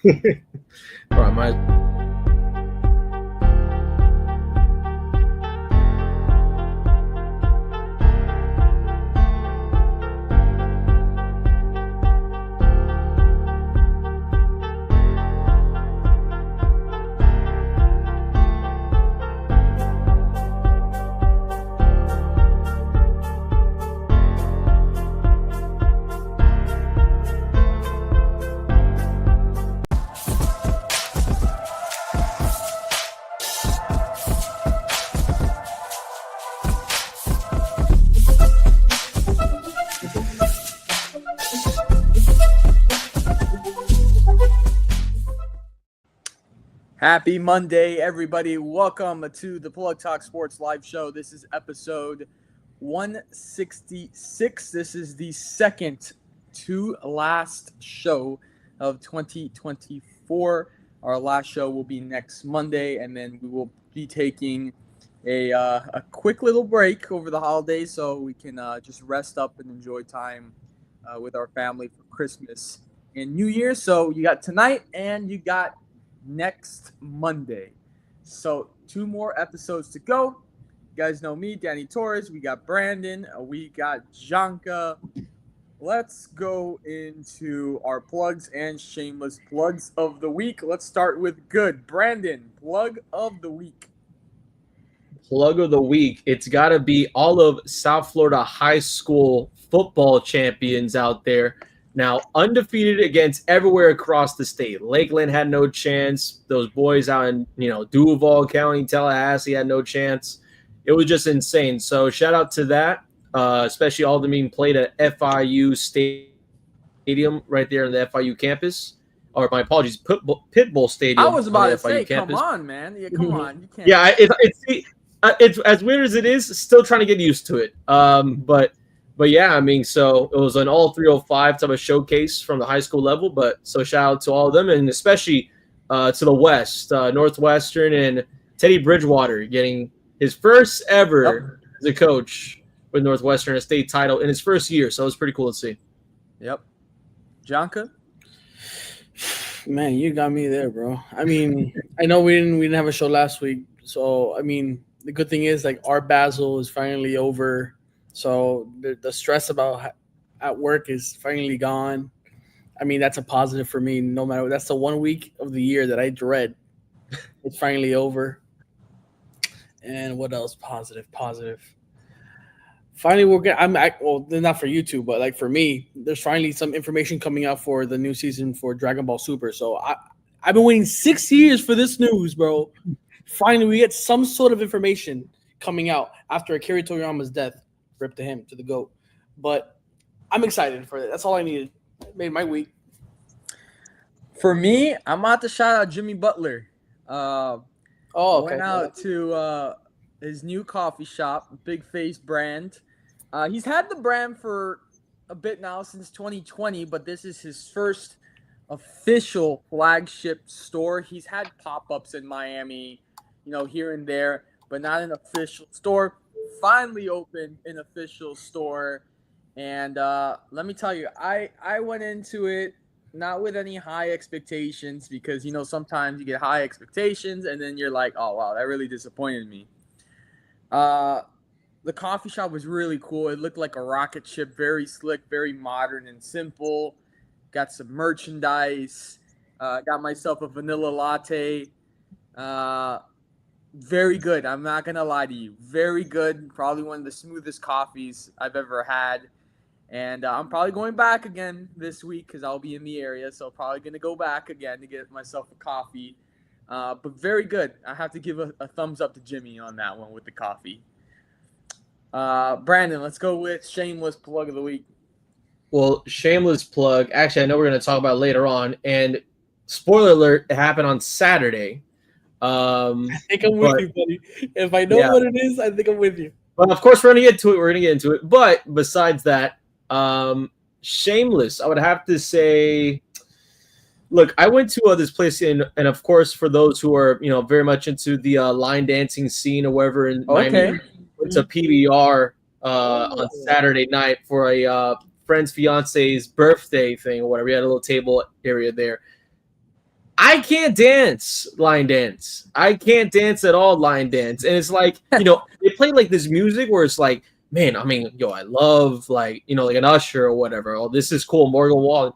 All right, my. Happy Monday, everybody. Welcome to the Plug Talk Sports live show. This is episode 166. This is the second to last show of 2024. Our last show will be next Monday, and then we will be taking a quick little break over the holidays so we can just rest up and enjoy time with our family for Christmas and New Year. So you got tonight and you got next Monday. So 2 more episodes to go. You guys know me, Danny Torres. We got Brandon. We got Janka. Let's go into our plugs and shameless plugs of the week. Let's start with good. Brandon, plug of the week. Plug of the week. It's got to be all of South Florida high school football champions out there. Now, undefeated against everywhere across the state. Lakeland had no chance. Those boys out in, Duval County, Tallahassee had no chance. It was just insane. So shout out to that, especially all the being played at FIU Stadium right there in the FIU campus. Or my apologies, Pitbull Stadium. I was about to say, campus. come on, man. Yeah, come on. You can't. Yeah, it's as weird as it is, still trying to get used to it. But yeah, I mean, so it was an all 305 type of showcase from the high school level. But so shout out to all of them, and especially to the West, Northwestern, and Teddy Bridgewater getting his first ever as a coach with Northwestern, a state title in his first year. So it was pretty cool to see. Yep. Janka? Man, you got me there, bro. I mean, I know we didn't have a show last week. So, I mean, the good thing is, like, Art Basel is finally over. So the stress about at work is finally gone. I mean, that's a positive for me. No matter, that's the 1 week of the year that I dread. It's finally over. And what else? Positive. Finally, well, not for you two, but like for me, there's finally some information coming out for the new season for Dragon Ball Super. So I've been waiting 6 years for this news, bro. Finally, we get some sort of information coming out after Akira Toriyama's death. Rip to him, to the GOAT. But I'm excited for it. That's all I needed. It made my week. For me, I'm about to shout out Jimmy Butler. Okay. Went out to his new coffee shop, Big Face brand. He's had the brand for a bit now, since 2020, but this is his first official flagship store. He's had pop-ups in Miami, here and there, but not an official store. Finally opened an official store, and let me tell you, I went into it not with any high expectations, because sometimes you get high expectations and then you're like, oh wow, that really disappointed me. The coffee shop was really cool. It looked like a rocket ship, very slick, very modern and simple. Got some merchandise, got myself a vanilla latte. Very good. I'm not going to lie to you. Very good. Probably one of the smoothest coffees I've ever had. And I'm probably going back again this week because I'll be in the area. So probably going to go back again to get myself a coffee. But very good. I have to give a thumbs up to Jimmy on that one with the coffee. Brandon, let's go with shameless plug of the week. Well, shameless plug. Actually, I know we're going to talk about it later on. And spoiler alert, it happened on Saturday. I think I'm with you, buddy. If I know what it is, I think I'm with you. Well, of course, we're going to get into it. But besides that, shameless, I would have to say, look, I went to this place and of course, for those who are, very much into the line dancing scene or whatever in Miami, it's a PBR on Saturday night for a friend's fiance's birthday thing or whatever. We had a little table area there. I can't dance line dance. I can't dance at all line dance. And it's like, they play like this music where it's like, man, I mean, I love like, like an Usher or whatever. Oh, this is cool. Morgan Wallen.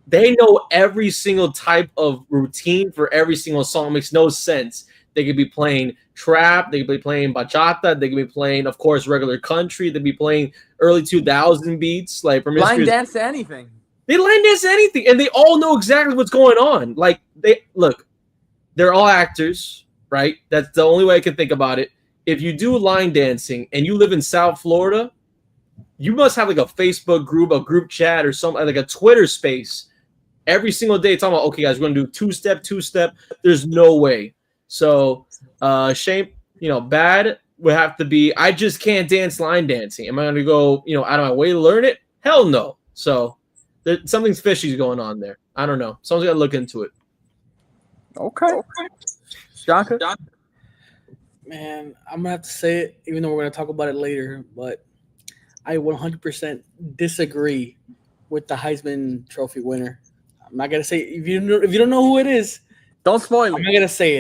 They know every single type of routine for every single song. It makes no sense. They could be playing trap. They could be playing bachata. They could be playing, of course, regular country. They'd be playing early 2000 beats. Like line dance to anything. They line dance to anything. And they all know exactly what's going on. Like, they're all actors, right? That's the only way I can think about it. If you do line dancing and you live in South Florida, you must have like a Facebook group, a group chat, or something like a Twitter space every single day talking about, okay, guys, we're going to do two-step. There's no way. So, shame, bad would have to be, I just can't dance line dancing. Am I going to go, out of my way to learn it? Hell no. So, something's fishy going on there. I don't know. Someone's got to look into it. Okay. Jonka? Man, I'm going to have to say it, even though we're going to talk about it later, but I 100% disagree with the Heisman Trophy winner. I'm not going to say it. If you don't know who it is, don't spoil it. I'm not going to say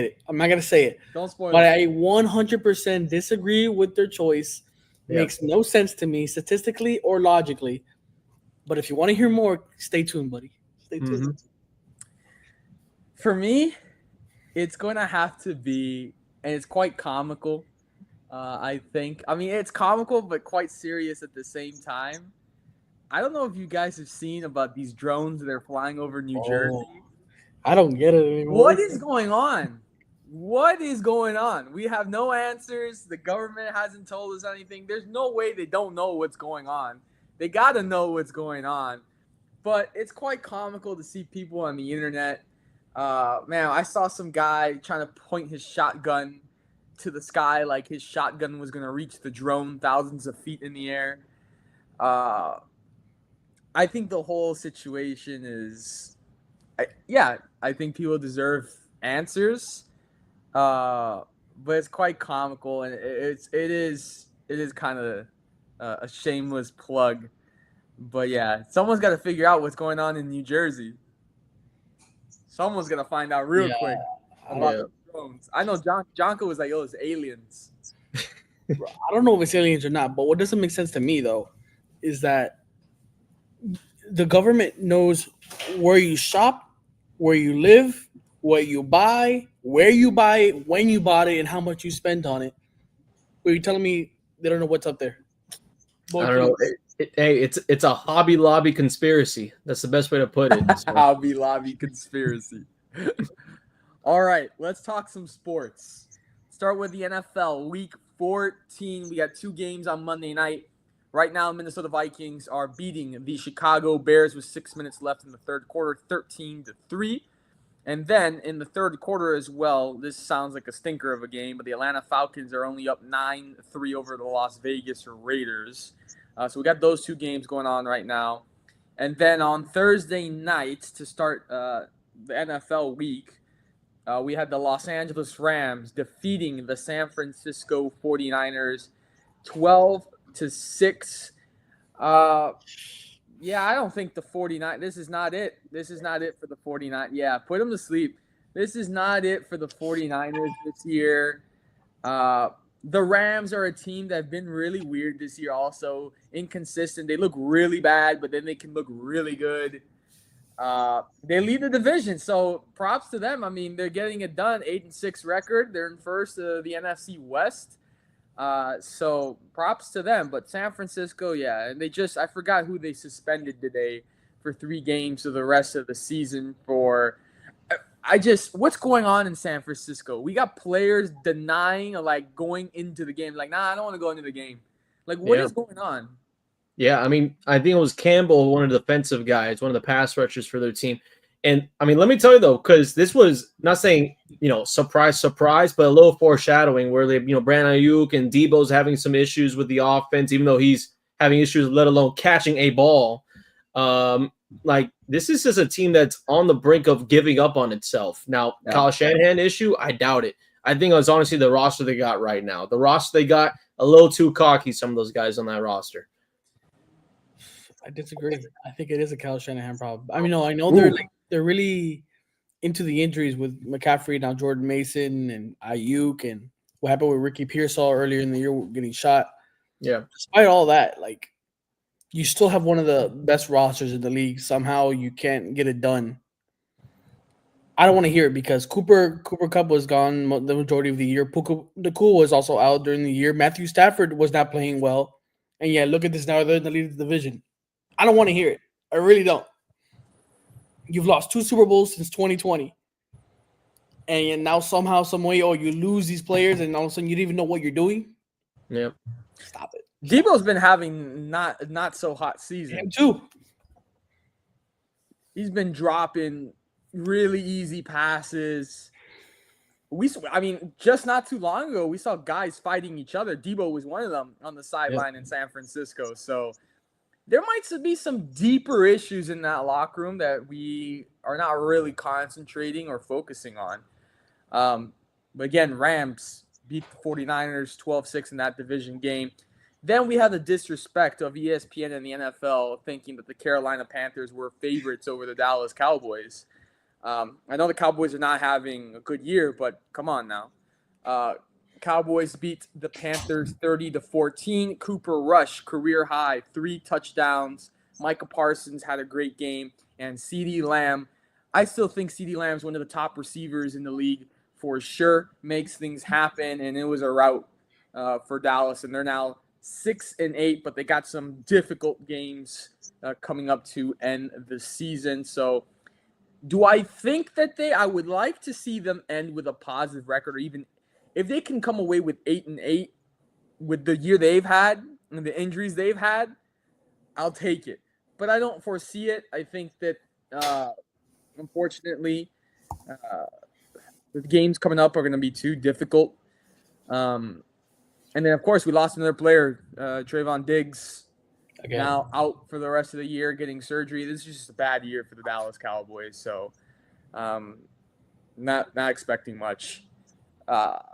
it. Don't spoil but it. I 100% disagree with their choice. It makes no sense to me, statistically or logically. But if you want to hear more, stay tuned, buddy. Stay tuned. Mm-hmm. For me, it's going to have to be, and it's quite comical, I think. I mean, it's comical, but quite serious at the same time. I don't know if you guys have seen about these drones that are flying over New Jersey. I don't get it anymore. What is going on? We have no answers. The government hasn't told us anything. There's no way they don't know what's going on. They got to know what's going on. But it's quite comical to see people on the internet. Man, I saw some guy trying to point his shotgun to the sky like his shotgun was going to reach the drone thousands of feet in the air. I think the whole situation is, I think people deserve answers, but it's quite comical, and it is kind of a shameless plug. But yeah, someone's got to figure out what's going on in New Jersey. Someone's gonna find out real quick about the drones. I know Jonka was like, "Oh, it's aliens." I don't know if it's aliens or not, but what doesn't make sense to me though is that the government knows where you shop, where you live, what you buy, where you buy it, when you bought it, and how much you spent on it. But you're telling me they don't know what's up there? I don't know. Hey, it's a Hobby Lobby conspiracy. That's the best way to put it. So. Hobby Lobby conspiracy. All right, let's talk some sports. Start with the NFL. Week 14. We got 2 games on Monday night. Right now, Minnesota Vikings are beating the Chicago Bears with 6 minutes left in the third quarter, 13-3. And then in the third quarter as well, this sounds like a stinker of a game, but the Atlanta Falcons are only up 9-3 over the Las Vegas Raiders. So we got those 2 games going on right now. And then on Thursday night to start the NFL week, we had the Los Angeles Rams defeating the San Francisco 49ers 12-6. Yeah, I don't think the 49. This is not it. This is not it for the 49. Yeah, put them to sleep. This is not it for the 49ers this year. The Rams are a team that have been really weird this year, also inconsistent. They look really bad, but then they can look really good. They lead the division, so props to them. I mean, they're getting it done. 8-6 record. They're in first of the NFC West. So props to them. But San Francisco, yeah, and I forgot who they suspended today for 3 games for the rest of the season for. What's going on in San Francisco? We got players denying, like, going into the game. Like, nah, I don't want to go into the game. Like, what is going on? Yeah, I mean, I think it was Campbell, one of the defensive guys, one of the pass rushers for their team. And, I mean, let me tell you, though, because this was not saying, surprise, but a little foreshadowing where, Brandon Ayuk and Debo's having some issues with the offense, even though he's having issues, let alone catching a ball. This is just a team that's on the brink of giving up on itself. Now, Kyle Shanahan issue, I doubt it. I think it was honestly the roster they got right now. The roster they got, a little too cocky, some of those guys on that roster. I disagree. I think it is a Kyle Shanahan problem. I mean, no, I know they're really into the injuries with McCaffrey, now Jordan Mason and Ayuk, and what happened with Ricky Pearsall earlier in the year getting shot. Yeah. Despite all that, like you still have one of the best rosters in the league. Somehow you can't get it done. I don't want to hear it because Cooper Kupp was gone the majority of the year. Puka Nacua was also out during the year. Matthew Stafford was not playing well. And yeah, look at this now. They're in the lead of the division. I don't want to hear it. I really don't. You've lost 2 Super Bowls since 2020. And now somehow, some way, you lose these players and all of a sudden you don't even know what you're doing. Yeah. Stop it. Debo's been having not so hot season. Him too. He's been dropping really easy passes. Just not too long ago, we saw guys fighting each other. Debo was one of them on the sideline in San Francisco. So there might be some deeper issues in that locker room that we are not really concentrating or focusing on. But again, Rams beat the 49ers 12-6 in that division game. Then we have the disrespect of ESPN and the NFL thinking that the Carolina Panthers were favorites over the Dallas Cowboys. I know the Cowboys are not having a good year, but come on now. Cowboys beat the Panthers 30-14. Cooper Rush, career high, 3 touchdowns. Micah Parsons had a great game. And CeeDee Lamb, I still think CeeDee Lamb is one of the top receivers in the league for sure. Makes things happen, and it was a rout for Dallas. And they're now 6-8, but they got some difficult games coming up to end the season. So do I think that I would like to see them end with a positive record, or even if they can come away with 8-8 with the year they've had and the injuries they've had, I'll take it. But I don't foresee it. I think that, unfortunately, the games coming up are going to be too difficult. And then, of course, we lost another player, Trayvon Diggs, now out for the rest of the year getting surgery. This is just a bad year for the Dallas Cowboys. So not expecting much.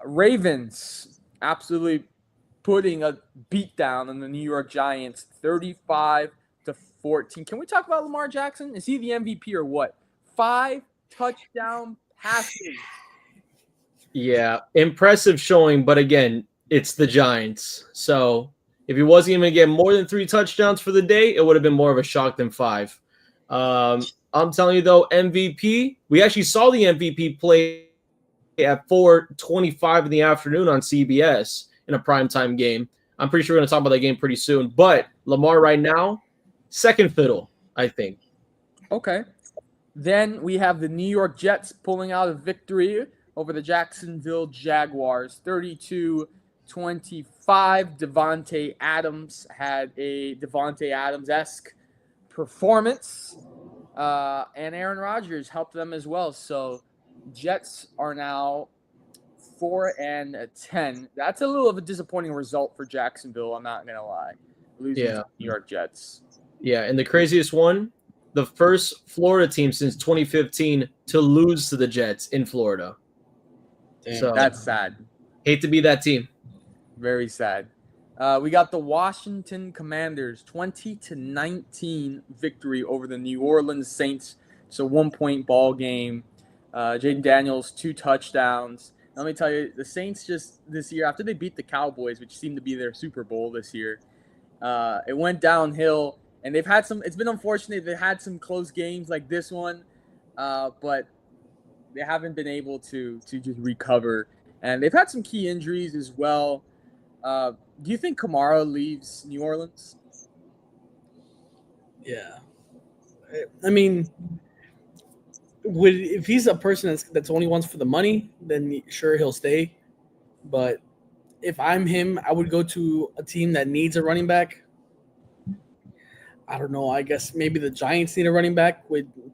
Ravens absolutely putting a beat down on the New York Giants, 35-14. Can we talk about Lamar Jackson? Is he the MVP or what? 5 touchdown passes. Yeah, impressive showing, but again, it's the Giants. So if he wasn't even getting more than 3 touchdowns for the day, it would have been more of a shock than 5. I'm telling you though, MVP, we actually saw the MVP play at 4:25 in the afternoon on CBS in a primetime game. I'm pretty sure we're going to talk about that game pretty soon. But Lamar right now, second fiddle, I think. Okay. Then we have the New York Jets pulling out a victory over the Jacksonville Jaguars, 32-25. Devontae Adams had a Devontae Adams-esque performance, and Aaron Rodgers helped them as well. So Jets are now 4-10. That's a little of a disappointing result for Jacksonville. I'm not gonna lie, losing to the New York Jets. Yeah, and the craziest one, the first Florida team since 2015 to lose to the Jets in Florida. Damn, so that's sad. Hate to be that team. Very sad. We got the Washington Commanders 20-19 victory over the New Orleans Saints. It's a 1-point ball game. Jaden Daniels 2 touchdowns. Let me tell you, the Saints just this year, after they beat the Cowboys, which seemed to be their Super Bowl this year, it went downhill. And they've had some – it's been unfortunate. They've had some close games like this one, but they haven't been able to just recover. And they've had some key injuries as well. Do you think Kamara leaves New Orleans? Yeah. I mean, if he's a person that's only wants for the money, then sure, he'll stay. But if I'm him, I would go to a team that needs a running back. I don't know. I guess maybe the Giants need a running back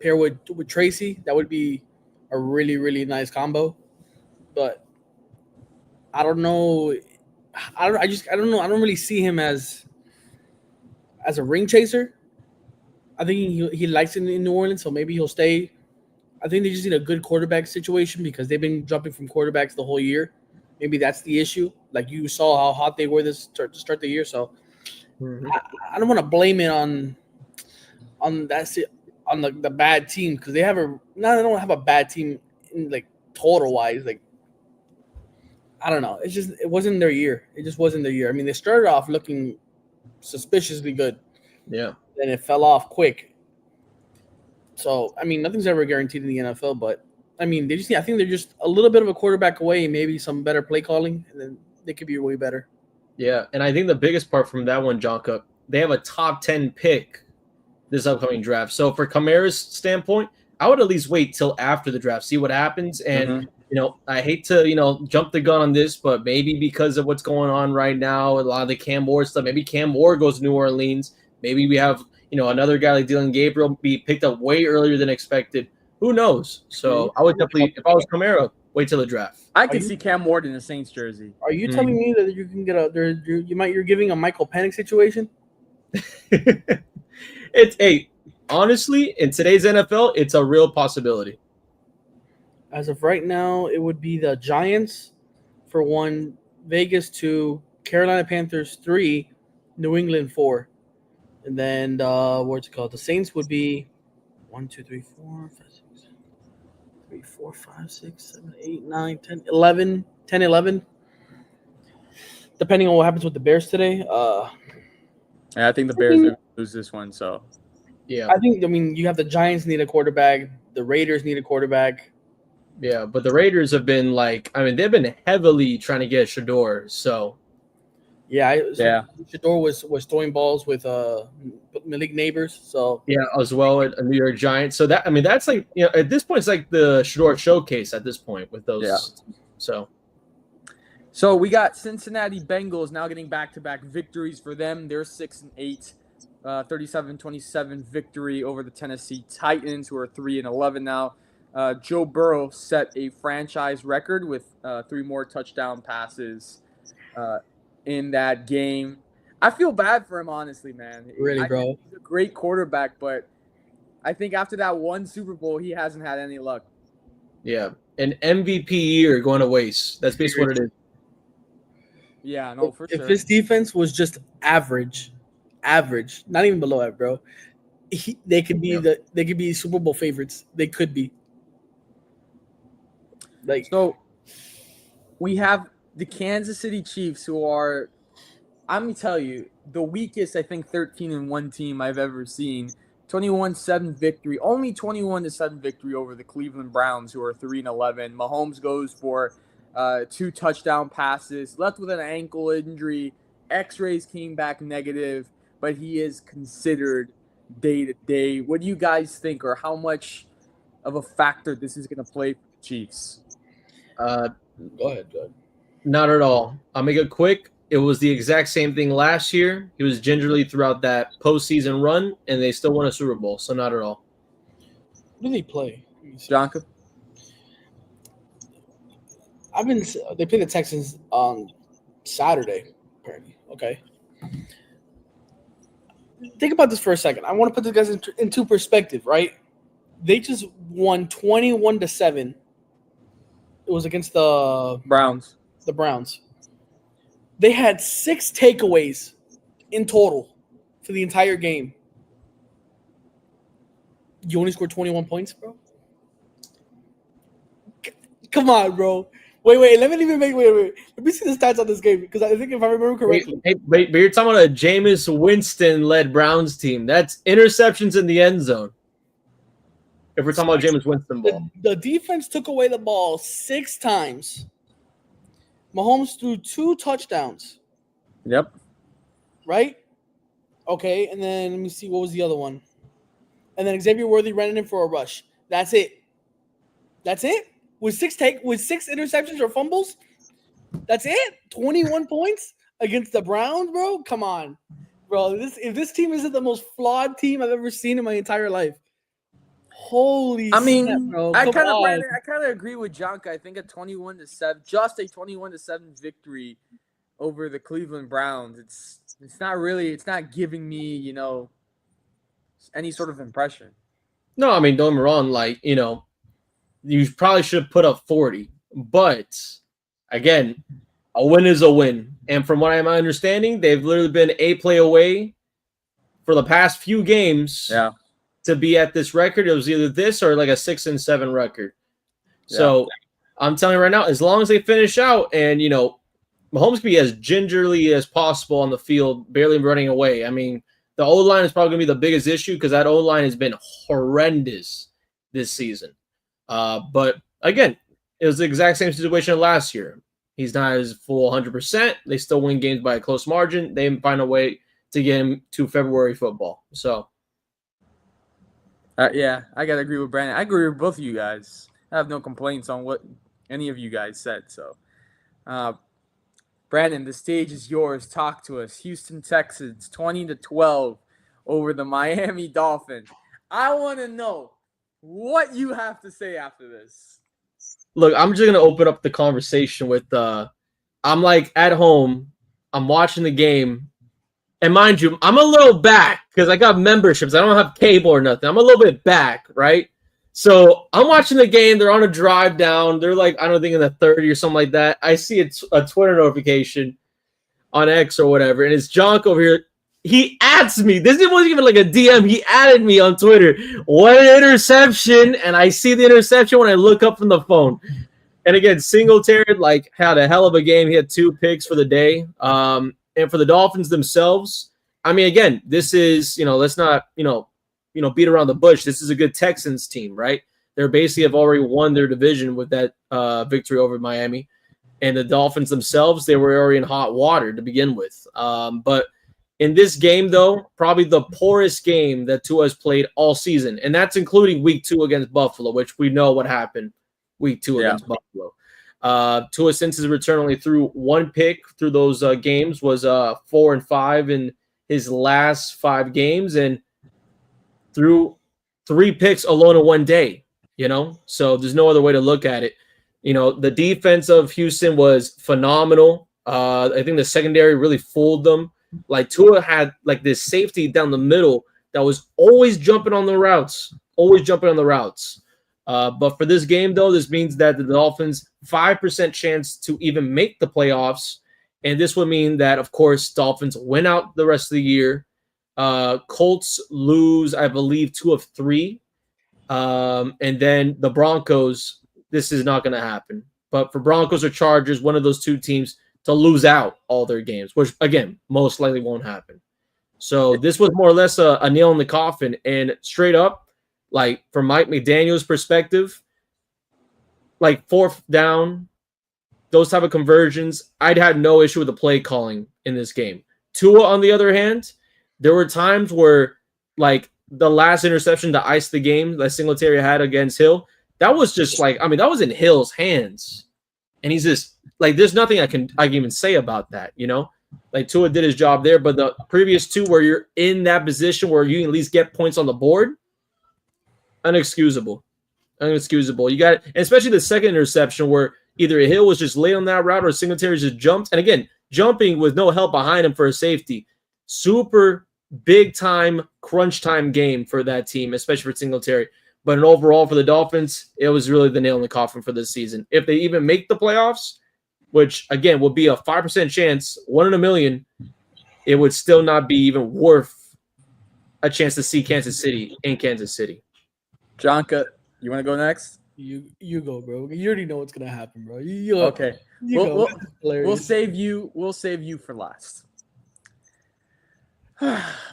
pair with Tracy. That would be a really, really nice combo. But I don't know. I don't know. I don't really see him as a ring chaser. I think he likes it in New Orleans, so maybe he'll stay. I think they just need a good quarterback situation because they've been jumping from quarterbacks the whole year. Maybe that's the issue. Like you saw how hot they were to start the year, so I don't want to blame it on that on the bad team because they don't have a bad team in like total wise. Like I don't know. It wasn't their year. It just wasn't their year. I mean, they started off looking suspiciously good. Yeah. Then it fell off quick. So I mean, nothing's ever guaranteed in the NFL, but I mean, I think they're just a little bit of a quarterback away, maybe some better play calling, and then they could be way better. Yeah, and I think the biggest part from that one, Jonka, they have a top 10 pick this upcoming draft. So for Kamara's standpoint, I would at least wait till after the draft, see what happens. And, I hate to, jump the gun on this, but maybe because of what's going on right now, a lot of the Cam Ward stuff, maybe Cam Ward goes to New Orleans. Maybe we have, another guy like Dylan Gabriel be picked up way earlier than expected. Who knows? So I would definitely, if I was Kamara, wait till the draft. I could see Cam Ward in the Saints jersey. Are you telling me that you can get you're giving a Michael Penix situation? Honestly, in today's NFL, it's a real possibility. As of right now, it would be the Giants for 1, Vegas 2, Carolina Panthers 3, New England 4. And then what's it called? The Saints would be 1, 2, 3, 4, 5, 6, 3, 4, 5, 6, 7, 8, 9, 10, 11, 10, 11. Depending on what happens with the Bears today. I think the Bears are going to lose this one. So, yeah. I mean, you have the Giants need a quarterback. The Raiders need a quarterback. Yeah, but the Raiders have been they've been heavily trying to get Shador. So, Shador was throwing balls with Malik Neighbors. So yeah, as well at a New York Giants. So that's at this point it's like the Shador showcase at this point with those. Yeah. So we got Cincinnati Bengals now getting back-to-back victories for them. They're 6-8, 37-27 victory over the Tennessee Titans, who are 3-11 now. Joe Burrow set a franchise record with 3 more touchdown passes in that game. I feel bad for him, honestly, man. Really, bro. He's a great quarterback, but I think after that one Super Bowl, he hasn't had any luck. Yeah, an MVP year going to waste. That's basically what it is. Yeah, no, for sure. If his defense was just average, not even below that, bro, they could be Super Bowl favorites. They could be. So we have the Kansas City Chiefs, who are, I'm going to tell you, the weakest, I think, 13-1 team I've ever seen. 21-7 victory, only 21-7 victory over the Cleveland Browns, who are 3-11. Mahomes goes for 2 touchdown passes, left with an ankle injury. X-rays came back negative, but he is considered day-to-day. What do you guys think, or how much of a factor this is going to play for the Chiefs? Go ahead. Not at all. I'll make it quick. It was the exact same thing last year. He was gingerly throughout that postseason run, and they still won a Super Bowl, so not at all. Who do they play? Jonka? They play the Texans on Saturday, apparently. Okay. Think about this for a second. I want to put this guys into perspective, right? They just won 21-7. It was against the Browns. The Browns. They had 6 takeaways in total for the entire game. You only scored 21 points, bro? Come on, bro. Wait. Let me see the stats on this game, because I think if I remember correctly. But you're talking about a Jameis Winston-led Browns team. That's interceptions in the end zone. If we're talking about Jameis Winston ball. The defense took away the ball 6 times. Mahomes threw 2 touchdowns. Yep. Right? Okay, and then let me see, what was the other one? And then Xavier Worthy ran it in for a rush. That's it. With 6 interceptions or fumbles? That's it? 21 points against the Browns, bro? Come on. Bro, if this team isn't the most flawed team I've ever seen in my entire life. Holy snap, bro. I kind of agree with Jonka. I think a 21-7, just a 21-7 victory over the Cleveland Browns. It's not giving me, any sort of impression. No, I mean, don't get me wrong, you probably should have put up 40. But again, a win is a win. And from what I'm understanding, they've literally been a play away for the past few games. Yeah. to be at this record. It was either this or like a 6-7 record. So I'm telling you right now, as long as they finish out and, Mahomes can be as gingerly as possible on the field, barely running away. I mean, the O-line is probably going to be the biggest issue because that O-line has been horrendous this season. But again, it was the exact same situation last year. He's not his full 100%. They still win games by a close margin. They find a way to get him to February football. So, I got to agree with Brandon. I agree with both of you guys. I have no complaints on what any of you guys said. So, Brandon, the stage is yours. Talk to us. Houston Texans, 20-12 over the Miami Dolphins. I want to know what you have to say after this. Look, I'm just going to open up the conversation with I'm like at home. I'm watching the game. And mind you, I'm a little back because I got memberships. I don't have cable or nothing. I'm a little bit back, right? So I'm watching the game. They're on a drive down. They're like, I don't think in the 30 or something like that. I see a Twitter notification on X or whatever, and it's Jonk over here. He adds me. This wasn't even like a DM. He added me on Twitter. What an interception. And I see the interception when I look up from the phone. And again, Singletary had a hell of a game. He had 2 picks for the day. And for the Dolphins themselves, I mean, again, this is, let's not, beat around the bush. This is a good Texans team, right? They're basically have already won their division with that victory over Miami. And the Dolphins themselves, they were already in hot water to begin with. But in this game, though, probably the poorest game that Tua has played all season. And that's including week 2 against Buffalo, which we know what happened week 2 against Buffalo. Tua, since his return, only threw 1 pick through those games, was 4-5 in his last 5 games, and threw 3 picks alone in 1 day, So there's no other way to look at it. The defense of Houston was phenomenal. I think the secondary really fooled them. Like Tua had this safety down the middle that was always jumping on the routes. But for this game, though, this means that the Dolphins 5% chance to even make the playoffs. And this would mean that, of course, Dolphins win out the rest of the year. Colts lose, I believe, 2 of 3. And then the Broncos, this is not going to happen. But for Broncos or Chargers, one of those 2 teams to lose out all their games, which, again, most likely won't happen. So this was more or less a nail in the coffin. And straight up, from Mike McDaniel's perspective, 4th down, those type of conversions, I'd had no issue with the play calling in this game. Tua, on the other hand, there were times where, the last interception to ice the game that Singletary had against Hill, that was just that was in Hill's hands. And he's just, there's nothing I can even say about that, Tua did his job there, but the previous 2 where you're in that position where you can at least get points on the board, Unexcusable. You got it. And especially the second interception where either Hill was just late on that route or Singletary just jumped. And again, jumping with no help behind him for a safety. Super big time, crunch time game for that team, especially for Singletary. But overall for the Dolphins, it was really the nail in the coffin for this season. If they even make the playoffs, which again would be a 5% chance, 1 in a million, it would still not be even worth a chance to see Kansas City in Kansas City. Jonka, you want to go next? You go, bro. You already know what's gonna happen, bro. Okay. We'll save you. We'll save you for last.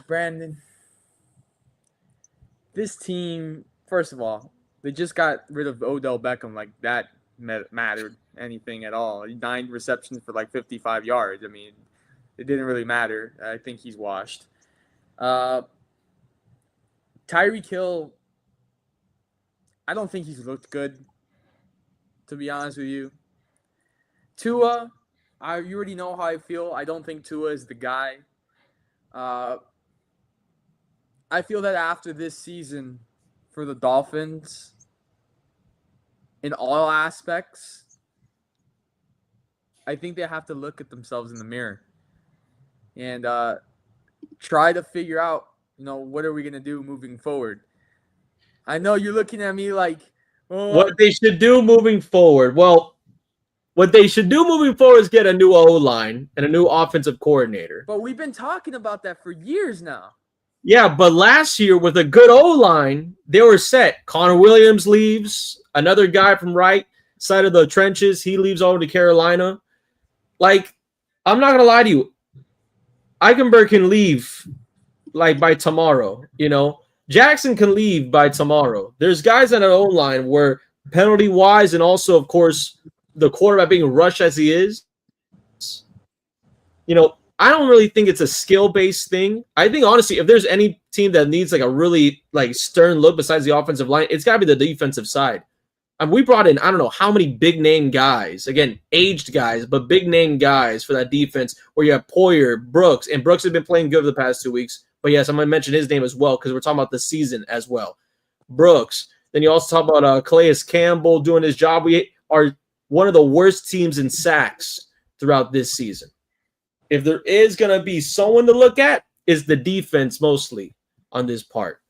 Brandon, this team. First of all, they just got rid of Odell Beckham. That mattered anything at all? 9 receptions for 55 yards. I mean, it didn't really matter. I think he's washed. Tyreek Hill, I don't think he's looked good, to be honest with you. Tua, you already know how I feel. I don't think Tua is the guy. I feel that after this season for the Dolphins, in all aspects, I think they have to look at themselves in the mirror and try to figure out, what are we going to do moving forward? I know you're looking at me like, what they should do moving forward. Well, what they should do moving forward is get a new O-line and a new offensive coordinator. But we've been talking about that for years now. Yeah, but last year with a good O-line, they were set. Connor Williams leaves. Another guy from right side of the trenches, he leaves over to Carolina. Like, I'm not going to lie to you. Eichenberg can leave like by tomorrow, Jackson can leave by tomorrow. There's guys on our own line where penalty-wise and also, of course, the quarterback being rushed as he is, I don't really think it's a skill-based thing. I think, honestly, if there's any team that needs like a really like stern look besides the offensive line, it's got to be the defensive side. We brought in, I don't know how many big-name guys, again, aged guys, but big-name guys for that defense where you have Poyer, Brooks, and Brooks has been playing good for the past 2 weeks. But yes, I'm going to mention his name as well because we're talking about the season as well. Brooks. Then you also talk about Calais Campbell doing his job. We are one of the worst teams in sacks throughout this season. If there is going to be someone to look at, is the defense mostly on this part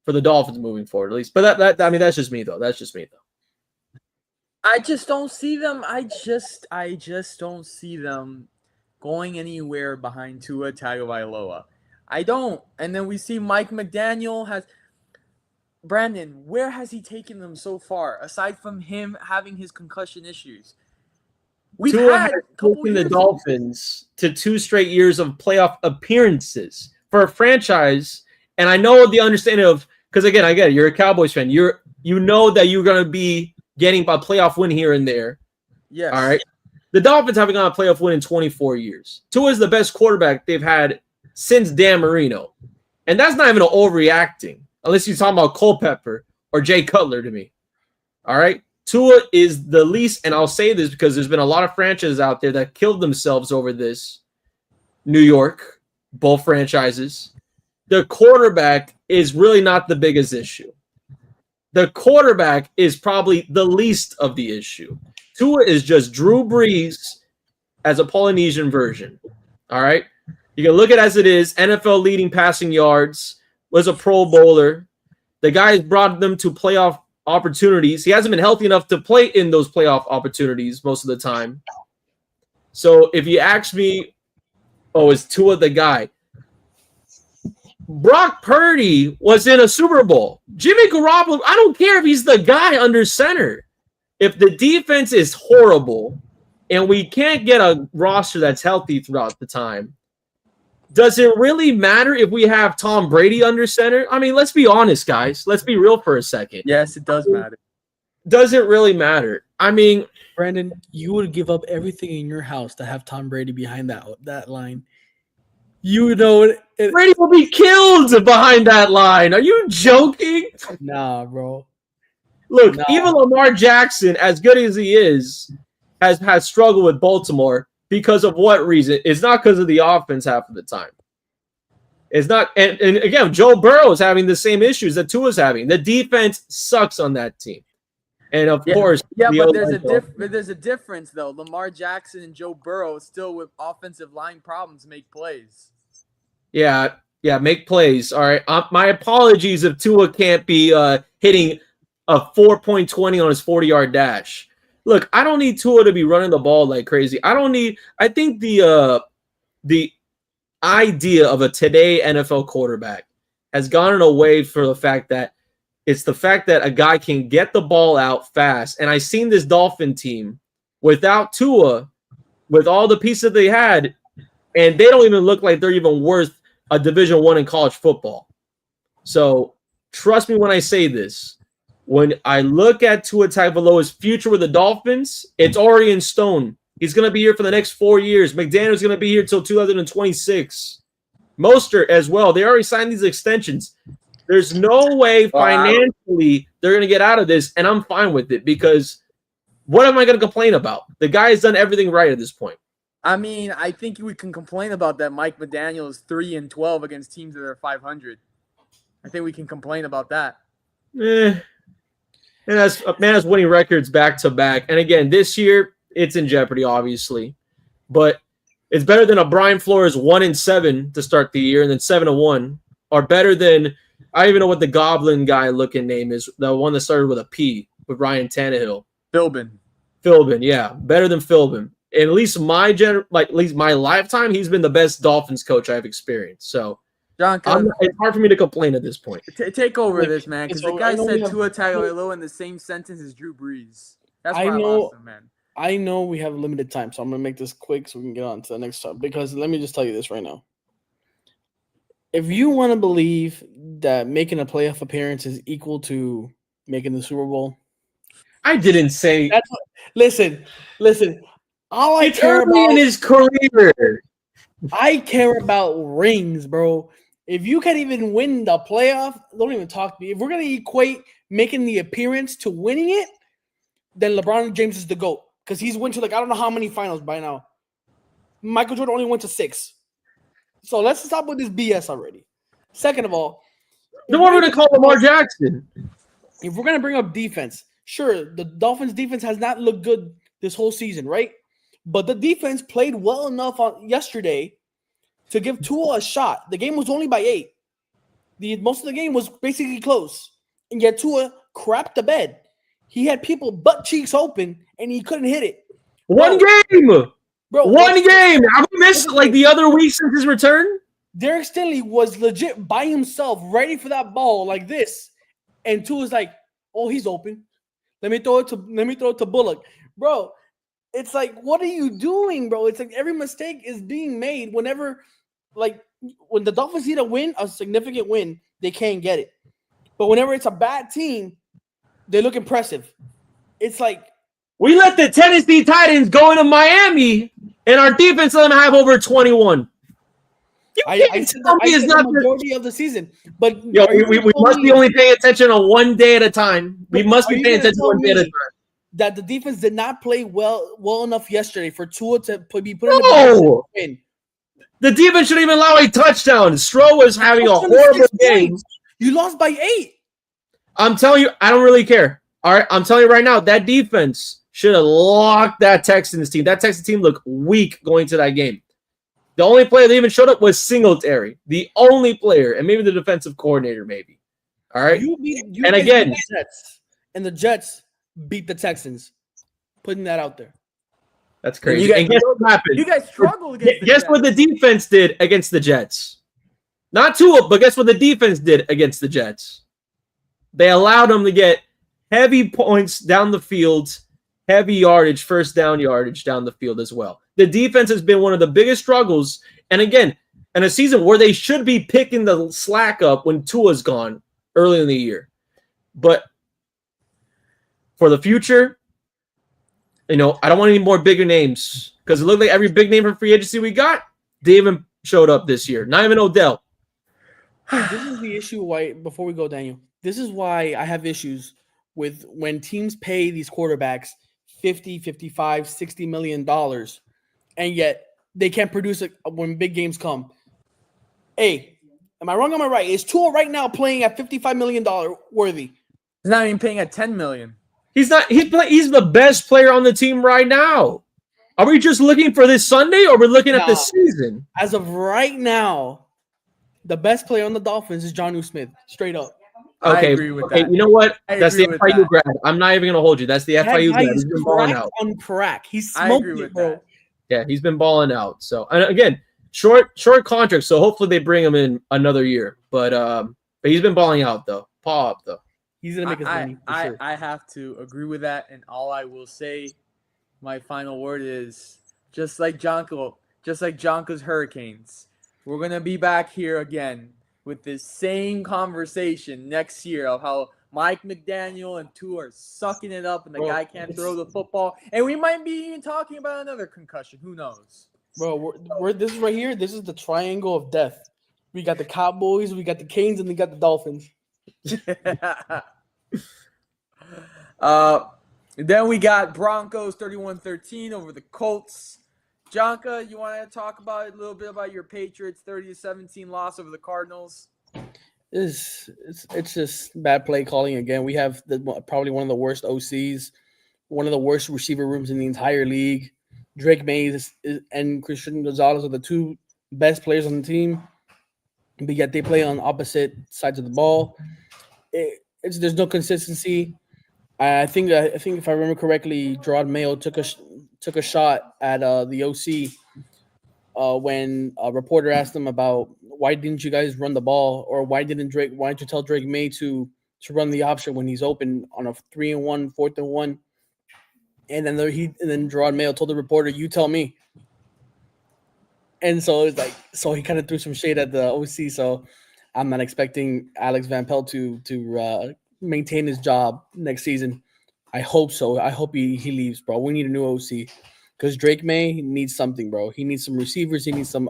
for the Dolphins moving forward, at least. But that's just me, though. That's just me, though. I just don't see them. I just don't see them going anywhere behind Tua Tagovailoa. I don't. And then we see Mike McDaniel has – Brandon, where has he taken them so far, aside from him having his concussion issues? We've Tua had has taken the Dolphins to 2 straight years of playoff appearances for a franchise. And I know the understanding of – because, again, I get it. You're a Cowboys fan. You know that you're going to be getting a playoff win here and there. Yes. All right? The Dolphins haven't gotten a playoff win in 24 years. Tua is the best quarterback they've had since Dan Marino. And that's not even an overreacting, unless you're talking about Culpepper or Jay Cutler to me. All right? Tua is the least, and I'll say this because there's been a lot of franchises out there that killed themselves over this. New York, both franchises. The quarterback is really not the biggest issue. The quarterback is probably the least of the issue. Tua is just Drew Brees as a Polynesian version. All right? You can look at it as it is. NFL leading passing yards, was a Pro Bowler. The guys brought them to playoff opportunities. He hasn't been healthy enough to play in those playoff opportunities most of the time. So if you ask me, is Tua the guy? Brock Purdy was in a Super Bowl. Jimmy Garoppolo, I don't care if he's the guy under center. If the defense is horrible and we can't get a roster that's healthy throughout the time, does it really matter if we have Tom Brady under center? I mean, let's be honest, guys. Let's be real for a second. Yes, it does matter. Does it really matter? I mean, Brandon, you would give up everything in your house to have Tom Brady behind that line. You know Brady will be killed behind that line. Are you joking? Nah, bro. Look, even Lamar Jackson, as good as he is, has struggled with Baltimore. Because of what reason? It's not because of the offense half of the time. It's not, and again, Joe Burrow is having the same issues that Tua's having. The defense sucks on that team, and of course, but there's a difference though. Lamar Jackson and Joe Burrow still with offensive line problems make plays. Yeah, make plays. All right, my apologies if Tua can't be hitting a 4.20 on his 40-yard dash. Look, I don't need Tua to be running the ball like crazy. I think the idea of a today NFL quarterback has gone away for the fact that it's the fact that a guy can get the ball out fast. And I seen this Dolphin team without Tua, with all the pieces they had, and they don't even look like they're even worth a Division I in college football. So trust me when I say this. When I look at Tua Tagovailoa's future with the Dolphins, it's already in stone. He's going to be here for the next 4 years. McDaniel's going to be here till 2026. Mostert as well. They already signed these extensions. There's no way financially they're going to get out of this, and I'm fine with it because what am I going to complain about? The guy has done everything right at this point. I mean, I think we can complain about that Mike McDaniel is 3-12 against teams that are 500. I think we can complain about that. And that's winning records back to back. And again, this year it's in jeopardy, obviously, but it's better than a Brian Flores 1-7 to start the year, and then 7-1, or better than I don't even know what the Goblin guy looking name is, the one that started with a P with Ryan Tannehill. Philbin, yeah, better than Philbin. And at least my lifetime, he's been the best Dolphins coach I've experienced. So Jonka, It's hard for me to complain at this point. take over this, man, because the So guy I know said we have- Tua Tagovailoa in the same sentence as Drew Brees. That's why I I know- lost him, man. I know we have limited time, so I'm gonna make this quick so we can get on to the next topic. Because let me just tell you this right now: if you want to believe that making a playoff appearance is equal to making the Super Bowl, I didn't say that's what, listen. All I it's care early about, in his career. I care about rings, bro. If you can't even win the playoff, don't even talk to me. If we're gonna equate making the appearance to winning it, then LeBron James is the GOAT. Because he's went to I don't know how many finals by now. Michael Jordan only went to 6. So let's stop with this BS already. Second of all, No one to call Lamar Jackson. if we're gonna bring up defense, sure, the Dolphins defense has not looked good this whole season, right? But the defense played well enough on yesterday to give Tua a shot. The game was only by 8. Most of the game was basically close. And yet Tua crapped the bed. He had people butt cheeks open and he couldn't hit it. One game. Bro, One game. Have we missed the other week since his return? Derek Stingley was legit by himself, ready for that ball like this, and Tua's like, "Oh, he's open. Let me throw it to Bullock, bro." It's like, what are you doing, bro? It's like every mistake is being made whenever, when the Dolphins need a significant win, they can't get it. But whenever it's a bad team, they look impressive. It's like we let the Tennessee Titans go into Miami, and our defense let them have over 21. I said the majority of the season, but we must be only paying attention on one day at a time. We must be paying attention one day at a time. That the defense did not play well enough yesterday for Tua to be put in a win. The defense shouldn't even allow a touchdown. Stroh was having a horrible game. You lost by 8. I'm telling you, I don't really care. All right, I'm telling you right now, that defense should have locked that Texans team. That Texans team looked weak going to that game. The only player that even showed up was Singletary. The only player, and maybe the defensive coordinator, maybe. All right? And again, the Jets beat the Texans. Putting that out there. That's crazy. And guess what happened? You guys struggled against Guess what the defense did against the Jets? Not Tua, but guess what the defense did against the Jets? They allowed them to get heavy points down the field, heavy yardage, first down yardage down the field as well. The defense has been one of the biggest struggles. And again, in a season where they should be picking the slack up when Tua's gone early in the year. But for the future, I don't want any more bigger names because it looked like every big name from free agency we got, they even showed up this year. Not even Odell. This is the issue why, before we go, Daniel, this is why I have issues with when teams pay these quarterbacks $50, $55, $60 million, and yet they can't produce it when big games come. Hey, am I wrong or am I right? Is Tua right now playing at $55 million worthy? He's not even paying at $10 million. He's not. He's the best player on the team right now. Are we just looking for this Sunday, or we're looking at this season? As of right now, the best player on the Dolphins is Jonnu Smith. Straight up. Okay, I agree with that. You know what? That's the FIU grad. I'm not even going to hold you. That's the FIU grad. He's been balling out. On crack. He's smoking it, bro. Yeah, he's been balling out. So, and again, short contract. So hopefully they bring him in another year. But he's been balling out though. Paw up though. He's gonna make his money. For sure. I have to agree with that, and all I will say, my final word is just like Jonko's Hurricanes. We're gonna be back here again with this same conversation next year of how Mike McDaniel and Tua are sucking it up, and the guy can't throw the football, and we might be even talking about another concussion. Who knows? Bro, we're this is right here. This is the triangle of death. We got the Cowboys, we got the Canes, and we got the Dolphins. Then we got Broncos 31-13 over the Colts. Jonka, you want to talk about a little bit about your Patriots 30-17 loss over the Cardinals? It's just bad play calling again. We have probably one of the worst OCs, one of the worst receiver rooms in the entire league. Drake Mays and Christian Gonzalez are the two best players on the team, but yet they play on opposite sides of the ball. There's no consistency. I think if I remember correctly, Gerard Mayo took a shot at the OC when a reporter asked him about why didn't you guys run the ball, or why didn't you tell Drake May to run the option when he's open on a 3-and-1, 4th-and-1? And then Gerard Mayo told the reporter, "You tell me." And so it's like, so he kind of threw some shade at the OC. So I'm not expecting Alex Van Pelt to maintain his job next season. I hope so. I hope he leaves, bro. We need a new OC because Drake May needs something, bro. He needs some receivers. He needs some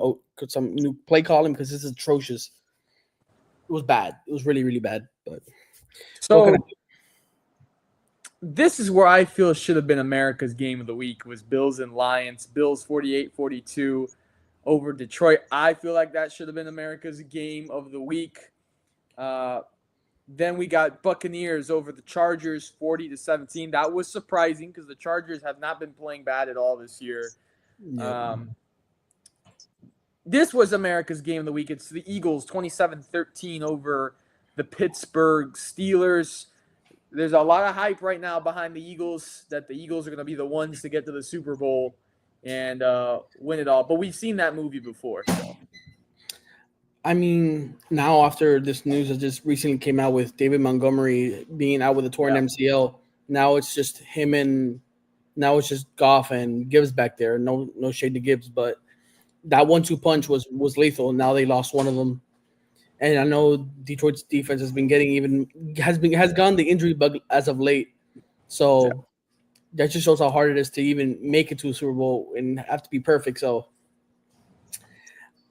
new play calling because this is atrocious. It was bad. It was really, really bad. But so this is where I feel should have been America's game of the week was Bills and Lions. Bills 48-42 over Detroit. I feel like that should have been America's game of the week. Then we got Buccaneers over the Chargers 40-17. That was surprising because the Chargers have not been playing bad at all this year. Yeah. This was America's game of the week. It's the Eagles 27-13 over the Pittsburgh Steelers. There's a lot of hype right now behind the Eagles that the Eagles are going to be the ones to get to the Super Bowl and win it all. But we've seen that movie before. So. I mean, now after this news that just recently came out with David Montgomery being out with a torn MCL, now it's just him and now it's just Goff and Gibbs back there. No shade to Gibbs, but that 1-2 punch was lethal. Now they lost one of them. And I know Detroit's defense has gone the injury bug as of late. So that just shows how hard it is to even make it to a Super Bowl and have to be perfect. So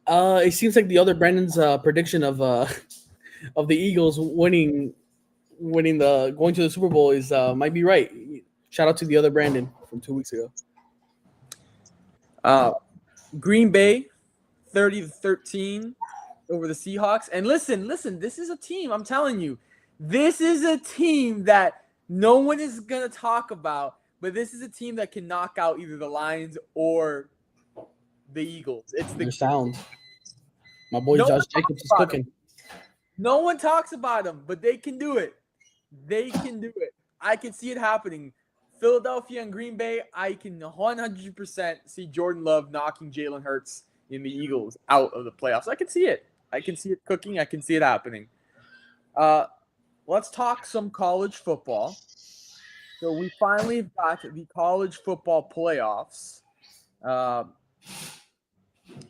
it seems like the other Brandon's prediction of the Eagles going to the Super Bowl is might be right. Shout out to the other Brandon from 2 weeks ago. Green Bay 30-13 over the Seahawks. And listen, this is a team, I'm telling you, this is a team that no one is going to talk about, but this is a team that can knock out either the Lions or the Eagles. It's the sound. My boy Josh Jacobs is cooking. No one talks about them, but they can do it. They can do it. I can see it happening. Philadelphia and Green Bay, I can 100% see Jordan Love knocking Jalen Hurts in the Eagles out of the playoffs. I can see it. I can see it cooking. I can see it happening. Let's talk some college football. So we finally got the college football playoffs.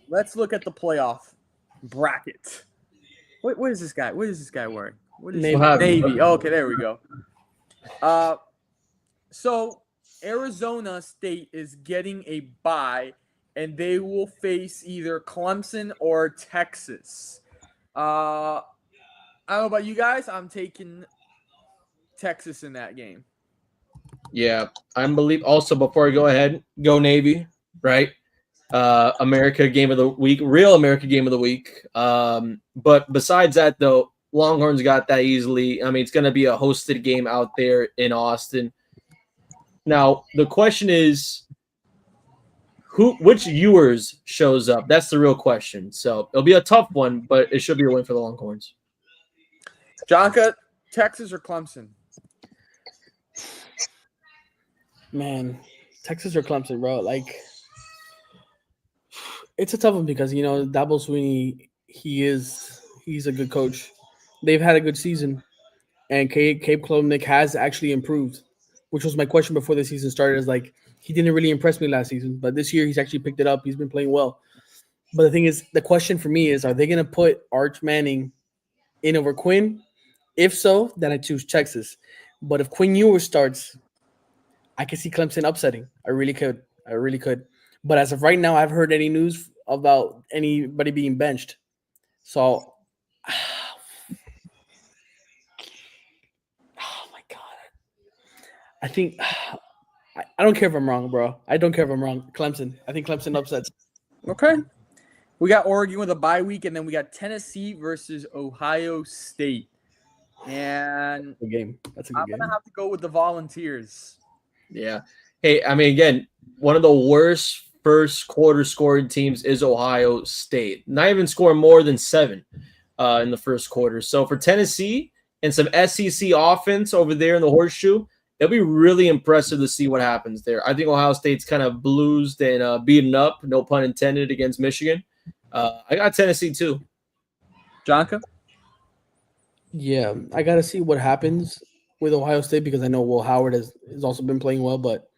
Let's look at the playoff bracket. What is this guy? What is this guy wearing? What is Navy? Oh, okay, there we go. So Arizona State is getting a bye, and they will face either Clemson or Texas. I don't know about you guys. I'm taking Texas in that game. Yeah, I believe. Also, before I go ahead, go Navy, right? America game of the week, real America game of the week. But besides that, though, Longhorns got that easily. I mean, it's going to be a hosted game out there in Austin. Now, the question is, which viewers shows up? That's the real question. So it'll be a tough one, but it should be a win for the Longhorns. Jonka, Texas or Clemson? Man, Texas or Clemson, bro. Like, it's a tough one because, Dabo Swinney, he's a good coach. They've had a good season, and Cape Klubnik has actually improved, which was my question before the season started. Is like, he didn't really impress me last season, but this year he's actually picked it up. He's been playing well. But the thing is, the question for me is, are they going to put Arch Manning in over Quinn? If so, then I choose Texas. But if Quinn Ewers starts, I can see Clemson upsetting. I really could. But as of right now, I haven't heard any news about anybody being benched. So, oh my God. I think I don't care if I'm wrong, bro. I don't care if I'm wrong. Clemson. I think Clemson upsets. Okay. We got Oregon with a bye week, and then we got Tennessee versus Ohio State. And That's a good game. I'm going to have to go with the Volunteers. Yeah. Hey, I mean, again, one of the worst first quarter scoring teams is Ohio State. Not even scoring more than 7 in the first quarter. So for Tennessee and some SEC offense over there in the horseshoe, it'll be really impressive to see what happens there. I think Ohio State's kind of bluesed and beaten up, no pun intended, against Michigan. I got Tennessee too. Jonka? Yeah, I got to see what happens with Ohio State because I know Will Howard has also been playing well, but